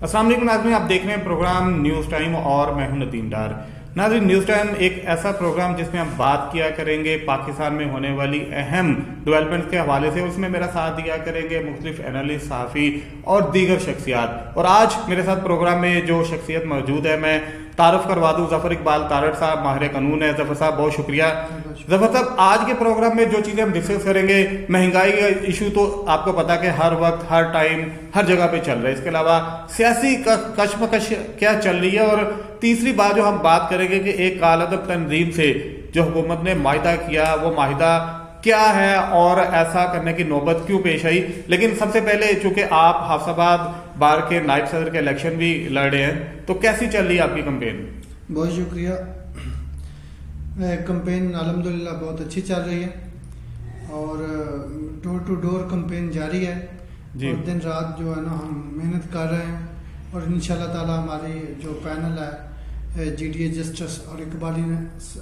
अस्सलाम वालेकुम नाज़रीन, आप देख रहे हैं प्रोग्राम न्यूज़ टाइम और मैं हूं नदीम डार। नाज़रीन, न्यूज़ टाइम एक ऐसा प्रोग्राम जिसमें हम बात किया करेंगे पाकिस्तान में होने वाली अहम डेवलपमेंट्स के हवाले से। उसमें मेरा साथ दिया करेंगे मुख्तलिफ एनालिस्ट, सहाफ़ी और दीगर शख्सियात। और आज मेरे साथ प्रोग्राम में जो शख्सियत मौजूद है, मैं तारुफ करवा दूं, जफर इकबाल तारड़ साहब माहिर कानून है। जफर साहब बहुत शुक्रिया। जफर साहब, आज के प्रोग्राम में जो चीजें हम डिस्कस करेंगे, महंगाई का इशू तो आपको पता कि हर वक्त हर टाइम हर जगह पे चल रहा है। इसके अलावा सियासी कशमकश क्या चल रही है, और तीसरी बात जो हम बात करेंगे कि एक कालअदब तंजीम से जो हुकूमत ने माहिदा किया, वो माहिदा क्या है और ऐसा करने की नौबत क्यों पेश आई। लेकिन सबसे पहले, चूंकि आप हाफसाबाद बार के नायब सदर के इलेक्शन भी लड़ रहे हैं, तो कैसी चल रही है आपकी कंपेन? बहुत शुक्रिया। कंपेन अल्हम्दुलिल्लाह बहुत अच्छी चल रही है और डोर टू डोर कंपेन जारी है जी। और दिन रात जो है ना हम मेहनत कर रहे हैं और इंशाल्लाह ताला हमारी जो पैनल है जीडीए जस्टिस और इकबाली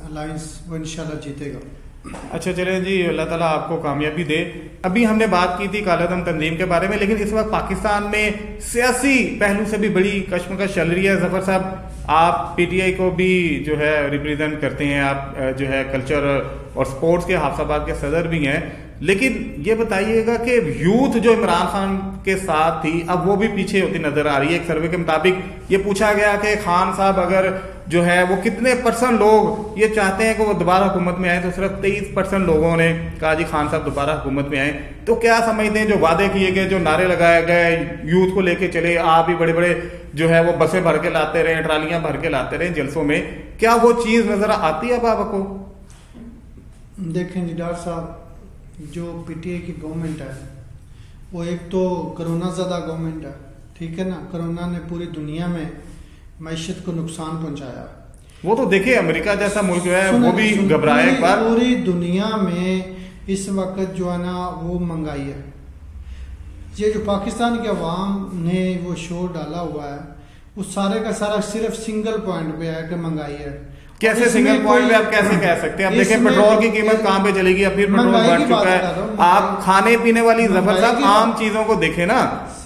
अलायंस वो इंशाल्लाह जीतेगा। अच्छा, चले जी, अल्लाह ताला आपको कामयाबी दे। अभी हमने बात की थी कालादम तंजीम के बारे में, लेकिन इस वक्त पाकिस्तान में सियासी पहलू से भी बड़ी कशमकश चल रही है। जफर साहब, आप पीटीआई को भी जो है रिप्रेजेंट करते हैं, आप जो है कल्चर और स्पोर्ट्स के हाफसाबाद के सदर भी हैं, लेकिन ये बताइएगा कि यूथ जो इमरान खान के साथ थी, अब वो भी पीछे होती नजर आ रही है। एक सर्वे के मुताबिक ये पूछा गया कि खान साहब अगर जो है वो कितने % लोग ये चाहते हैं कि वो दोबारा हुकूमत में आए, तो सिर्फ 23% लोगों ने कहा जी खान साहब दोबारा हुकूमत में आए। तो क्या समझते हैं, जो वादे किए गए, जो नारे लगाए गए, यूथ को लेके चले, आप भी बड़े बड़े जो है वो बसें भर के लाते रहे, ट्रालियां भर के लाते रहे जलसों में, क्या वो चीज नजर आती है अब आपको? देखें जी डॉक्टर साहब, जो पीटीआई की गवर्नमेंट है वो एक तो कोरोना ज़्यादा गवर्नमेंट है, ठीक है ना। कोरोना ने पूरी दुनिया में मईशत को नुकसान पहुंचाया। वो तो देखिए अमेरिका जैसा मुल्क है वो भी घबराया एक बार। पूरी दुनिया में इस वक्त जो है ना वो महंगाई है। ये जो पाकिस्तान के अवाम ने वो शोर डाला हुआ है, वो सारे का सारा सिर्फ सिंगल पॉइंट पे है कि महंगाई है। कैसे सिंगल पॉइंट पे आप कैसे कह सकते हैं? आप देखें पेट्रोल की कीमत कहाँ पे चलेगी, अब फिर पेट्रोल बढ़ चुका है। आप खाने पीने वाली जफर साहब आम चीजों को देखें ना,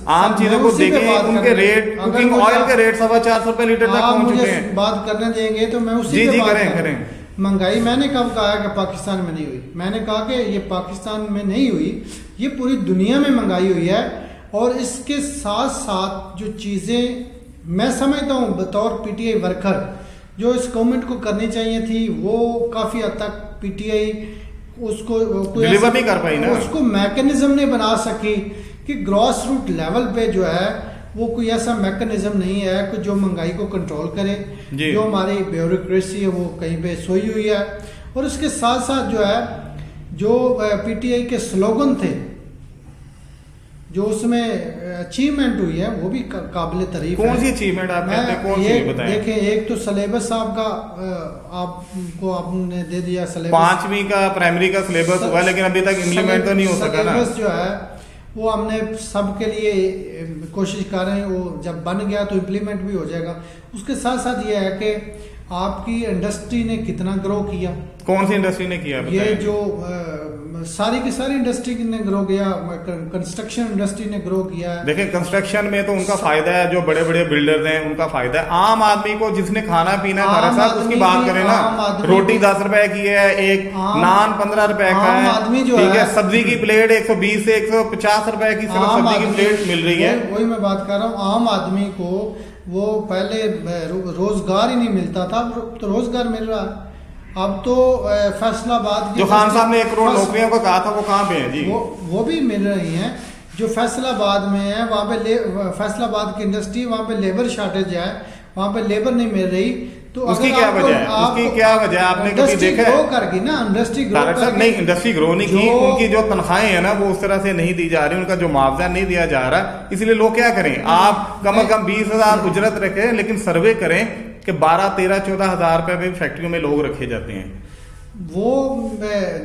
आम चीजों को देखें, उनके रेट, कुकिंग ऑयल के रेट 450 रुपए लीटर तक पहुंच चुके हैं। बात करने देंगे तो मैं उसी जी करें। महंगाई मैंने कब कहा कि पाकिस्तान में नहीं हुई? मैंने कहा कि ये पाकिस्तान में नहीं हुई, ये पूरी दुनिया में महंगाई हुई है। और इसके साथ साथ जो चीजें मैं समझता हूँ बतौर पीटीआई वर्कर जो इस गवर्नमेंट को करनी चाहिए थी, वो काफी हद तक पीटीआई उसको डिलीवर नहीं कर पाई ना, उसको मैकेनिज्म नहीं बना सकी कि ग्रॉस रूट लेवल पे जो है वो कोई ऐसा मैकेनिज्म नहीं है कि जो महंगाई को कंट्रोल करे। जो हमारी ब्यूरोक्रेसी है वो कहीं पे सोई हुई है। और इसके साथ साथ जो है जो पीटीआई के स्लोगन थे, जो उसमें अचीवमेंट हुई है, वो भी काबिल तारीफ है। कौन सी अचीवमेंट आप कहते हैं? कौन सी बताएं? देखें, एक तो सिलेबस साहब का आपको आपने दे दिया सिलेबस, 5वीं का प्राइमरी का सिलेबस हुआ, लेकिन अभी तक इम्प्लीमेंट तो नहीं हो सका ना। सिलेबस जो है वो हमने सबके लिए कोशिश कर रहे हैं, वो जब बन गया तो इम्प्लीमेंट भी हो जाएगा। उसके साथ साथ ये है कि आपकी इंडस्ट्री ने कितना ग्रो किया। कौन सी इंडस्ट्री ने किया? ये जो सारी की सारी इंडस्ट्री ने ग्रो किया, कंस्ट्रक्शन इंडस्ट्री ने ग्रो किया है। देखिए, कंस्ट्रक्शन में तो उनका फायदा है, जो बड़े बड़े बिल्डर्स हैं उनका फायदा है। आम आदमी को जिसने खाना पीना है, साहब उसकी बात करें ना, रोटी 10 रुपए की है, एक नान 15 रुपए का है, ठीक है। सब्जी की प्लेट 120 से 150 रुपए की सिर्फ सब्जी की प्लेट मिल रही है। वही मैं बात कर रहा हूँ, आम आदमी को वो पहले रोजगार ही नहीं मिलता था, तो रोजगार मिल रहा है। अब तो फैसलाबाद जो खान साहब ने 1 करोड़ नौकरियों को कहा था, वो कहाँ पे है जी? वो भी मिल रही हैं। जो फैसलाबाद में है, वहाँ पे फैसलाबाद की इंडस्ट्री, वहाँ पे लेबर शॉर्टेज है, वहाँ पे लेबर नहीं मिल रही। तो उसकी क्या वजह है? उसकी क्या वजह है? आपने कभी देखा है? ग्रो करगी ना इंडस्ट्री, नहीं, इंडस्ट्री ग्रो नहीं की। उनकी जो तनख्वाहें है ना वो उस तरह से नहीं दी जा रही, उनका जो मुआवजा नहीं दिया जा रहा, इसलिए लोग क्या करें? आप कम से कम 20,000 उजरत रखें, लेकिन सर्वे करें कि 12, 13, 14 हजार रुपए में फैक्ट्रियों में लोग रखे जाते हैं। वो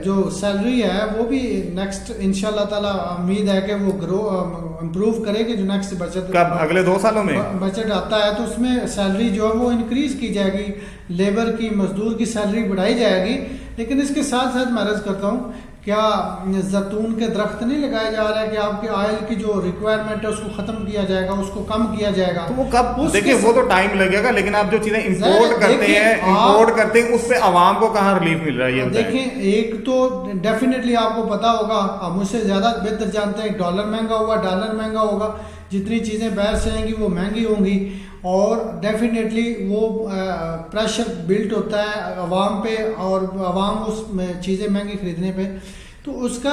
जो सैलरी है वो भी नेक्स्ट इंशाल्लाह ताला उम्मीद है कि वो ग्रो इम्प्रूव करेगी। जो नेक्स्ट बजट कब अगले 2 सालों में बजट आता है तो उसमें सैलरी जो है वो इंक्रीज की जाएगी, लेबर की, मजदूर की सैलरी बढ़ाई जाएगी। लेकिन इसके साथ साथ मैं अर्ज करता हूँ क्या जैतून के दरख्त नहीं लगाए जा रहे हैं कि आपके ऑयल की जो रिक्वायरमेंट है उसको खत्म किया जाएगा, उसको कम किया जाएगा। तो वो कब, देखिए वो तो टाइम लगेगा, लेकिन आप जो चीजें इंपोर्ट करते हैं उस पे आवाम को कहाँ रिलीफ मिल रहा है? देखें, एक तो डेफिनेटली आपको पता होगा, आप मुझसे ज्यादा बेहतर जानते हैं, डॉलर महंगा होगा, जितनी चीजें बाहर से आएंगी वो महंगी होंगी, और डेफिनेटली वो प्रेशर बिल्ट होता है अवाम पे, और अवाम उस चीज़ें महंगी खरीदने पे, तो उसका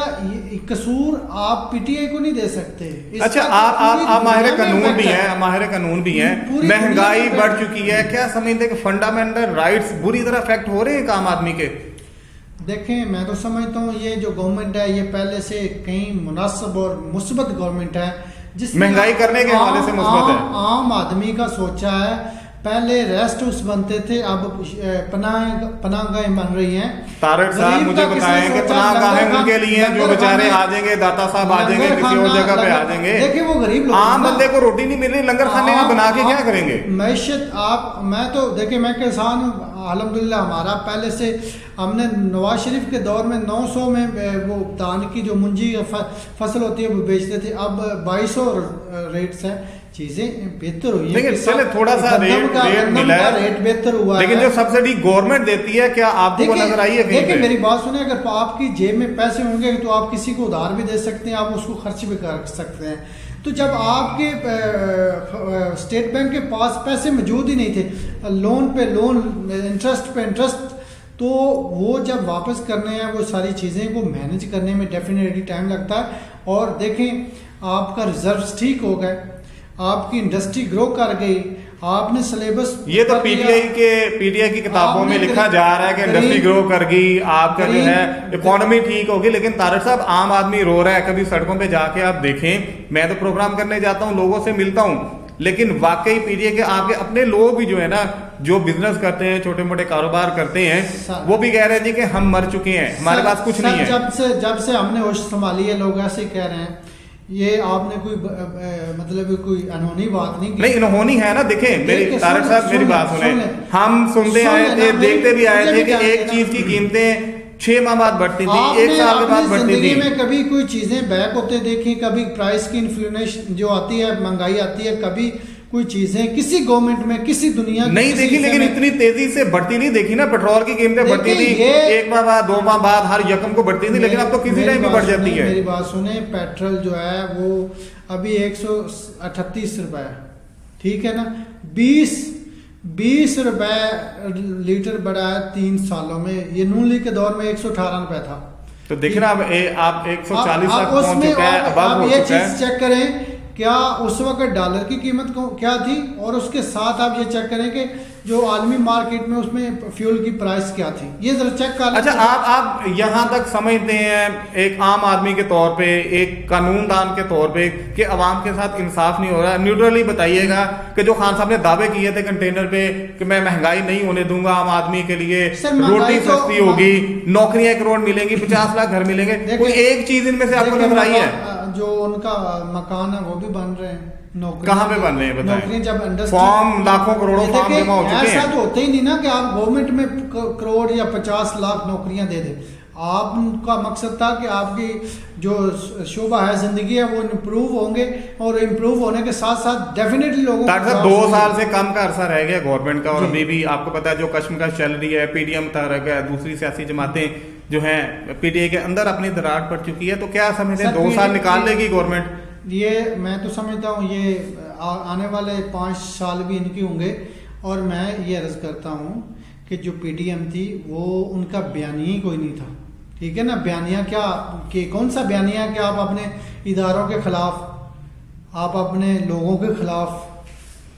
कसूर आप पीटीआई को नहीं दे सकते। अच्छा, आप माहिर कानून भी हैं, महंगाई बढ़ चुकी है, क्या समझते हैं कि फंडामेंटल राइट्स बुरी तरह अफेक्ट हो रहे हैं आम आदमी के? देखें, मैं तो समझता हूँ ये जो गवर्नमेंट है ये पहले से कहीं मुनासिब और मुस्बत गवर्नमेंट है, महंगाई करने के हवाले से मुस्बत है। आम आदमी का सोचा है, पहले रेस्ट हाउस बनते थे, अब पनाहगाहें बन रही हैं। तारक साहब मुझे बताएं कि पनाहगाहें उनके लिए हैं जो बेचारे आ जाएंगे, दाता साहब आ जाएंगे, किसी और जगह पे आ जाएंगे। देखिए वो गरीब लोग, आम बंदे को रोटी नहीं मिल रही, लंगर खाने में बना के क्या करेंगे मैशत? मैं तो देखिए, मैं किसान हूँ अल्हम्दुलिल्लाह। हमारा पहले से हमने नवाज शरीफ के दौर में 900 में वो धान की जो मुंजी फसल होती है वो बेचते थे, अब 2200 रेट्स है, चीजें बेहतर हुई है। चले थोड़ा सा रेट मिला है, रेट बेहतर हुआ, लेकिन जो सब्सिडी गवर्नमेंट देती है क्या आपको नजर आई है? देखिए मेरी बात सुने, अगर आपकी जेब में पैसे होंगे तो आप किसी को उधार भी दे सकते हैं, आप उसको खर्च भी कर सकते हैं। तो जब आपके स्टेट बैंक के पास पैसे मौजूद ही नहीं थे, लोन पे लोन, इंटरेस्ट पे इंटरेस्ट, तो वो जब वापस करने हैं वो सारी चीज़ें को मैनेज करने में डेफिनेटली टाइम लगता है। और देखें, आपका रिजर्व्स ठीक हो गए, आपकी इंडस्ट्री ग्रो कर गई, आपने सिलेबस, ये तो पीटीआई की किताबों में लिखा जा रहा है कि इंडस्ट्री ग्रो कर गई, आपका जो है इकोनॉमी ठीक होगी, लेकिन तारक साहब आम आदमी रो रहा है। कभी सड़कों पे जाके आप देखें, मैं तो प्रोग्राम करने जाता हूँ, लोगों से मिलता हूँ, लेकिन वाकई पीटीआई के आपके अपने लोग भी जो है ना, जो बिजनेस करते हैं, छोटे मोटे कारोबार करते हैं, वो भी कह रहे हैं जी कि हम मर चुके हैं, हमारे पास कुछ नहीं है। जब से हमने होश संभाली है, लोग ऐसे ही कह रहे हैं। ये आपने कोई मतलब कोई अनहोनी बात नहीं की। नहीं, अनहोनी है ना। देखें मेरी तारक साहब, मेरी बात सुने, हम सुनते आए थे, देखते भी आए थे कि एक चीज की कीमतें 6 माह बाद बढ़ती थी, 1 साल के बाद बढ़ती थी। में कभी कोई चीजें बैक होते देखी, कभी प्राइस की इन्फ्लेशन जो आती है, महंगाई आती है, कभी कोई चीजें किसी गवर्नमेंट में, किसी दुनिया नहीं देखी, लेकिन इतनी तेजी से बढ़ती नहीं देखी ना। पेट्रोल की कीमतें बढ़ती थी 1 माह बाद, 2 माह बाद, हर यकम को बढ़ती थी, लेकिन अब तो किसी टाइम भी बढ़ जाती है। मेरी बात सुने, पेट्रोल जो है वो अभी 138 रुपए, ठीक है ना, 20 रुपए लीटर बढ़ा है 3 सालों में। ये नून लीग के दौर में 118 रुपए था। तो देखिए ना, आप 140 तक पहुंच चुका है। अब आप ये चीज चेक करें, क्या उस वक्त डॉलर की कीमत क्या थी, और उसके साथ आप ये चेक करें कि जो आलमी मार्केट में उसमें फ्यूल की प्राइस क्या थी, ये जरा चेक कर। अच्छा, आप यहाँ तक समझते हैं एक आम आदमी के तौर पे, एक कानूनदान के तौर पे, कि अवाम के साथ इंसाफ नहीं हो रहा? न्यूट्रली बताइएगा कि जो खान साहब ने दावे किए थे कंटेनर पे कि मैं महंगाई नहीं होने दूंगा आम आदमी के लिए, रोटी सस्ती होगी, नौकरियां 1 करोड़ मिलेंगी, 50 लाख घर मिलेंगे, कोई एक चीज इनमें से आपको नजर आई है? जो उनका मकान है वो भी बन रहे हैं, कहाँ पे बन रहे हैं बताएं? नौकरियां जब इंडस्ट्री, फॉर्म लाखों करोड़ों फॉर्म जमा हो चुके हैं। ऐसा तो होता ही नहीं ना कि आप गवर्नमेंट में करोड़ या 50 लाख नौकरियां दे दें। आपका मकसद था कि आपकी जो शोभा है, जिंदगी है, वो इम्प्रूव होंगे, और इम्प्रूव होने के साथ साथ डेफिनेटली लोगों को 2 साल से कम का अरसा रह गया गवर्नमेंट का, और अभी भी आपको पता है जो कश्मकश चल रही है, पीडीएम तक है, दूसरी सियासी जमातें जो हैं पीटीआई के अंदर अपनी दरार पड़ चुकी है, तो क्या समझते हैं 2 साल निकाल लेगी गवर्नमेंट? ये मैं तो समझता हूँ ये आने वाले 5 साल भी इनके होंगे। और मैं ये अर्ज करता हूँ कि जो पीडीएम थी वो उनका बयानिया ही कोई नहीं था, ठीक है ना। बयानिया क्या, कि कौन सा बयानिया कि आप अपने इदारों के खिलाफ, आप अपने लोगों के खिलाफ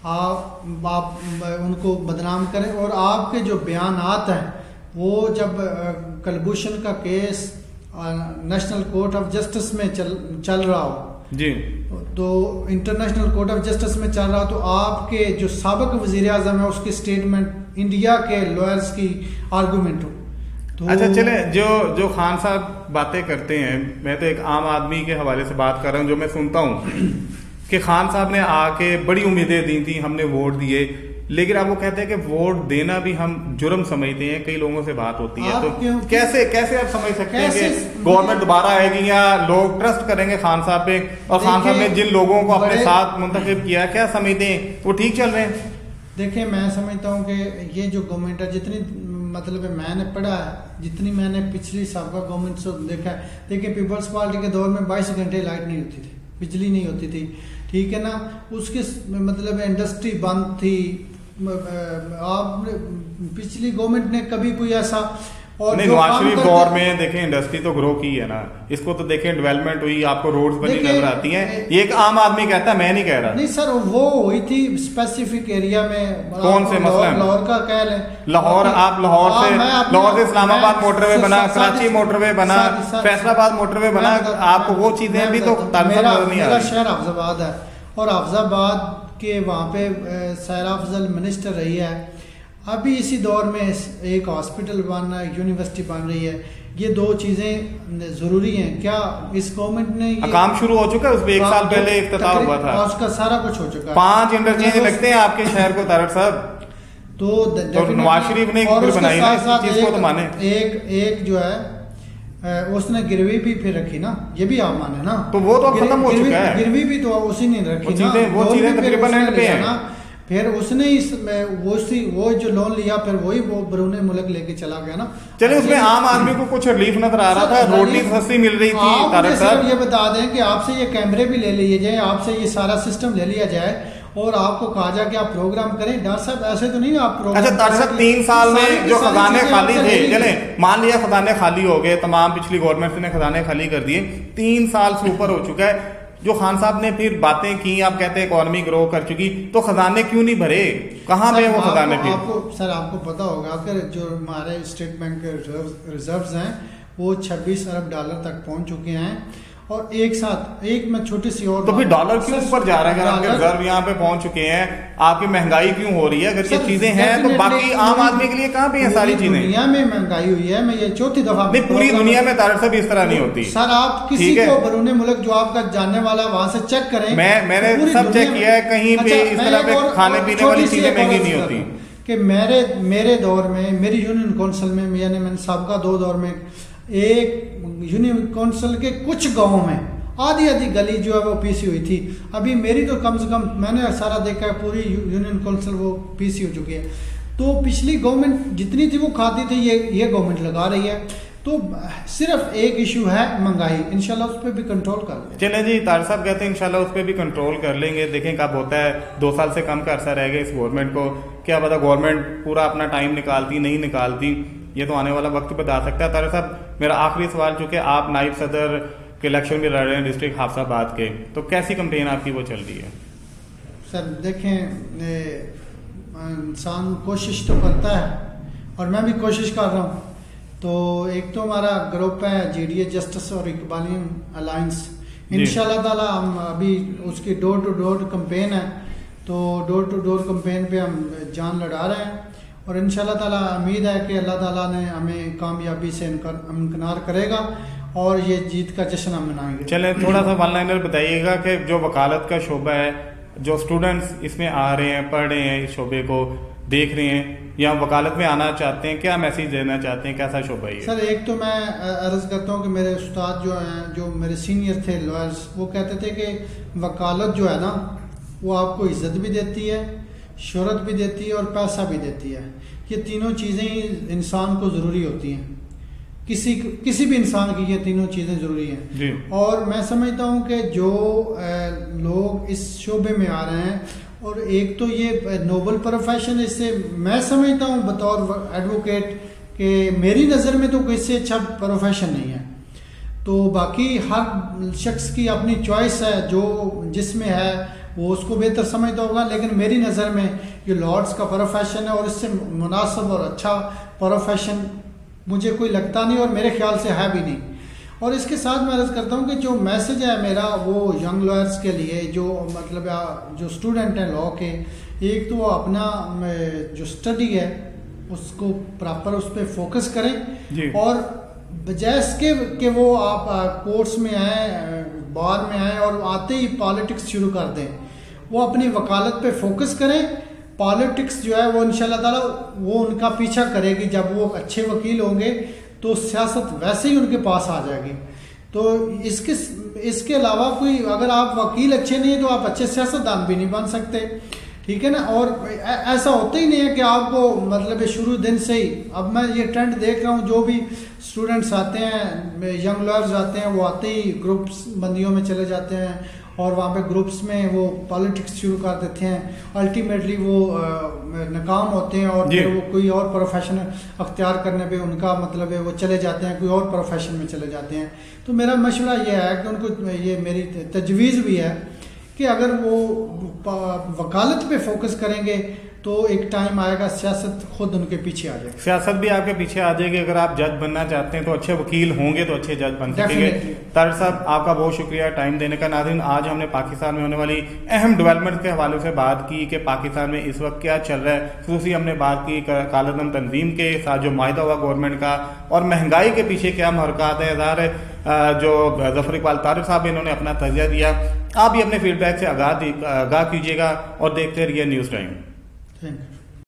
आप उनको बदनाम करें, और आपके जो बयानात हैं वो जब कलभूषण का case national court of justice में चल रहा हो जी, तो इंटरनेशनल कोर्ट ऑफ जस्टिस में चल रहा, तो आपके जो साबिक वजीर आजम है उसकी स्टेटमेंट इंडिया के लॉयर्स की आर्गूमेंट हो तो। अच्छा चले, जो खान साहब बातें करते हैं, मैं तो एक आम आदमी के हवाले से बात कर रहा हूँ, जो मैं सुनता हूँ कि खान साहब ने आके बड़ी उम्मीदें दी थी, हमने वोट दिए, लेकिन आप वो कहते हैं कि वोट देना भी हम जुर्म समझते हैं, कई लोगों से बात होती है, तो कैसे कैसे आप समझ सकते हैं कि गवर्नमेंट दोबारा आएगी या लोग ट्रस्ट करेंगे खान साहब पे, और खान साहब ने जिन लोगों को अपने साथ मुंतखब किया, क्या समझते हैं वो ठीक चल रहे हैं? देखिए, मैं समझता हूँ कि ये जो गवर्नमेंट है, जितनी मतलब मैंने पढ़ा है, जितनी मैंने पिछली साबिका गवर्नमेंट से देखा है, देखिए पीपल्स पार्टी के दौर में 22 घंटे लाइट नहीं होती थी, बिजली नहीं होती थी, ठीक है ना, उसके मतलब इंडस्ट्री बंद थी। आप पिछली गवर्नमेंट ने कभी कोई ऐसा और नहीं, नवाज शरीफ दौर में देखें इंडस्ट्री तो ग्रो की है ना, इसको तो देखें डेवलपमें हुई, आपको रोड्स बनी नजर आती हैं, ये एक आम आदमी कहता है, मैं नहीं कह रहा। नहीं सर, वो हुई थी स्पेसिफिक एरिया में। कौन से मसलन? लाहौर का कह लें, लाहौर, आप लाहौर से इस्लामाबाद मोटरवे बना, कराची मोटरवे बना, फैसलाबाद मोटरवे बना, आपको वो चीजें अभी तो मेरा शहर हाफिजाबाद है, और हाफिजाबाद के वहाँ पे सायरा अफजल मिनिस्टर रही है। अभी इसी दौर में एक हॉस्पिटल बन रहा है, यूनिवर्सिटी बन रही है, ये दो चीजें जरूरी हैं। क्या इस गवर्नमेंट ने काम शुरू हो चुका है? उसमें 1 साल पहले इफ्तिताह हुआ था, उसका सारा कुछ हो चुका है। 5 इंटरचेंज लगते हैं आपके शहर को तारक साहब, तो नवाज शरीफ ने बनाई ना इस चीज को, तो माने एक जो है उसने गिरवी भी फिर रखी ना, ये भी आप माने ना, तो वो तो खत्म हो चुका है। गिरवी भी तो उसी ने रखी ना, वो चीजें तकरीबन एंड पे है। फिर उसने वो जो लोन लिया, फिर वही वो बरूने मुल्क लेके चला गया ना। चले, उसमें आम आदमी को कुछ रिलीफ नजर आ रहा था, रोटी सस्ती मिल रही थी। तारक साहब ये बता दें कि आपसे ये कैमरे भी ले लिए जाए, आपसे ये सारा सिस्टम ले लिया जाए, और आपको कहा जाए कि आप प्रोग्राम करें। डॉक्टर साहब ऐसे तो नहीं आप प्रोग्राम। अच्छा तारक साहब, 3 साल में जो खजाने खाली थे, चले मान लिया खजाने खाली हो गए, तमाम पिछली गवर्नमेंट ने खजाने खाली कर दिए, 3 साल से ऊपर हो चुका है, जो खान साहब ने फिर बातें की, आप कहते हैं इकोनॉमी ग्रो कर चुकी, तो खजाने क्यों नहीं भरे? कहाँ गए वो खजाने? फिर आपको पता होगा कि जो हमारे स्टेट बैंक के रिजर्व्स हैं वो 26 अरब डॉलर तक पहुंच चुके हैं, और एक साथ मैं छोटी सी और, तो फिर डॉलर क्यों ऊपर जा रहा है? अगर आपके रिजर्व यहाँ पे पहुंच चुके हैं, आपकी महंगाई क्यों हो रही है? अगर ये चीजें हैं तो बाकी आम आदमी के लिए कहाँ पे है सारी चीजें? दुनिया में महंगाई हुई है, मैं ये चौथी दफा नहीं, पूरी दुनिया में तारक साहब इस तरह नहीं होती सर। आप किसी को बरूने मुल्क जो आपका जानने वाला वहां से चेक करें। मैंने सब चेक किया है, कहीं पे इस तरह पे खाने पीने वाली चीजें महंगी नहीं होती। कि मेरे दौर में, मेरी यूनियन काउंसिल में, यानी मैंने सबका 2 दौर में, एक यूनियन काउंसिल के कुछ गाँव में आधी गली जो है वो पीसी हुई थी। अभी मेरी तो कम से कम मैंने सारा देखा है, पूरी यूनियन काउंसिल वो पीसी हो चुकी है। तो पिछली गवर्नमेंट जितनी थी वो खाती थी, ये गवर्नमेंट लगा रही है। तो सिर्फ एक इशू है महंगाई, इंशाल्लाह उस पर भी कंट्रोल कर लेंगे। चले जी, तारक साहब कहते हैं इंशाल्लाह उस पर भी कंट्रोल कर लेंगे, देखें कब होता है। 2 साल से कम का अरसा रह गया इस गवर्नमेंट को, क्या पता गवर्नमेंट पूरा अपना टाइम निकालती नहीं निकालती, ये तो आने वाला वक्त बता सकता है। तारक साहब, मेरा आखिरी सवाल, चूंकि आप नायब सदर के इलेक्शन में लड़ रहे हैं डिस्ट्रिक्ट हाफिजाबाद के, तो कैसी कंपेन आपकी वो चल रही है? सर देखें, इंसान कोशिश तो करता है, और मैं भी कोशिश कर रहा हूँ। तो एक तो हमारा ग्रुप है GDA जस्टिस और इकबालियन अलायंस, इंशाल्लाह ताला हम अभी उसकी डोर टू डोर कंपेन है, तो डोर टू डोर कंपेन पे हम जान लड़ा रहे हैं, और इंशाल्लाह ताला उम्मीद है कि अल्लाह ताला ने हमें कामयाबी से इनकार करेगा, और ये जीत का जश्न हम मनाएंगे। चले, थोड़ा सा वन लाइनर बताइएगा कि जो वकालत का शोबा है, जो स्टूडेंट्स इसमें आ रहे हैं, पढ़ रहे हैं, इस शोबे को देख रहे हैं या वकालत में आना चाहते हैं, क्या मैसेज देना चाहते हैं, कैसा शोबा है? सर एक तो मैं अर्ज करता हूँ कि मेरे उस्ताद जो हैं, जो मेरे सीनियर थे लॉयर्स, वो कहते थे कि वकालत जो है ना, वो आपको इज्जत भी देती है, शोहरत भी देती है, और पैसा भी देती है। ये तीनों चीज़ें ही इंसान को ज़रूरी होती हैं, किसी भी इंसान की ये तीनों चीज़ें ज़रूरी हैं। और मैं समझता हूँ कि जो लोग इस शोबे में आ रहे हैं, और एक तो ये नोबल प्रोफेशन, इससे मैं समझता हूँ बतौर एडवोकेट कि मेरी नज़र में तो कोई इससे अच्छा प्रोफेशन नहीं है। तो बाकी हर शख्स की अपनी चॉइस है, जो जिसमें है वो उसको बेहतर समझता होगा, लेकिन मेरी नज़र में ये लॉर्ड्स का प्रोफेशन है, और इससे मुनासिब और अच्छा प्रोफेशन मुझे कोई लगता नहीं, और मेरे ख्याल से है भी नहीं। और इसके साथ मैं अर्ज़ करता हूँ कि जो मैसेज है मेरा वो यंग लॉयर्स के लिए, जो मतलब जो स्टूडेंट हैं लॉ के, एक तो अपना जो स्टडी है उसको प्रॉपर उस पर फोकस करें, और बजाय इसके कि वो आप कोर्स में आए, बार में आए और आते ही पॉलिटिक्स शुरू कर दें, वो अपनी वकालत पे फोकस करें, पॉलिटिक्स जो है वो इंशाल्लाह ताला वो उनका पीछा करेगी। जब वो अच्छे वकील होंगे तो सियासत वैसे ही उनके पास आ जाएगी। तो इसके अलावा कोई, अगर आप वकील अच्छे नहीं है तो आप अच्छे सियासतदान भी नहीं बन सकते, ठीक है ना। और ऐसा होता ही नहीं है कि आपको मतलब शुरू दिन से ही, अब मैं ये ट्रेंड देख रहा हूँ, जो भी स्टूडेंट्स आते हैं, यंग लॉयर्स आते हैं, वो आते ही ग्रुप्स बंदियों में चले जाते हैं और वहाँ पे ग्रुप्स में वो पॉलिटिक्स शुरू कर देते हैं। अल्टीमेटली वो नाकाम होते हैं और फिर वो कोई और प्रोफेशन अख्तियार करने पे उनका मतलब है वो चले जाते हैं, कोई और प्रोफेशन में चले जाते हैं। तो मेरा मशवरा ये है कि उनको, ये मेरी तजवीज़ भी है कि अगर वो वकालत पे फोकस करेंगे तो एक टाइम आएगा सियासत खुद उनके पीछे आ जाएगी। सियासत भी आपके पीछे आ जाएगी। अगर आप जज बनना चाहते हैं तो अच्छे वकील होंगे तो अच्छे जज बन सकेंगे। तारिक साहब, आपका बहुत शुक्रिया टाइम देने का। नाज़रीन, आज हमने पाकिस्तान में होने वाली अहम डेवलपमेंट के हवाले से बात की कि पाकिस्तान में इस वक्त क्या चल रहा है। खुसूसी हमने बात की कालादम तंजीम के साथ जो माहिदा हुआ गवर्नमेंट का, और महंगाई के पीछे क्या महरक़ात है। ज़ाहिर जो ज़फ़र इक़बाल तारिक साहब इन्होंने अपना तजिया दिया। आप भी अपने फीडबैक से आगाह कीजिएगा और देखते रहिए न्यूज़ टाइम। Thank you.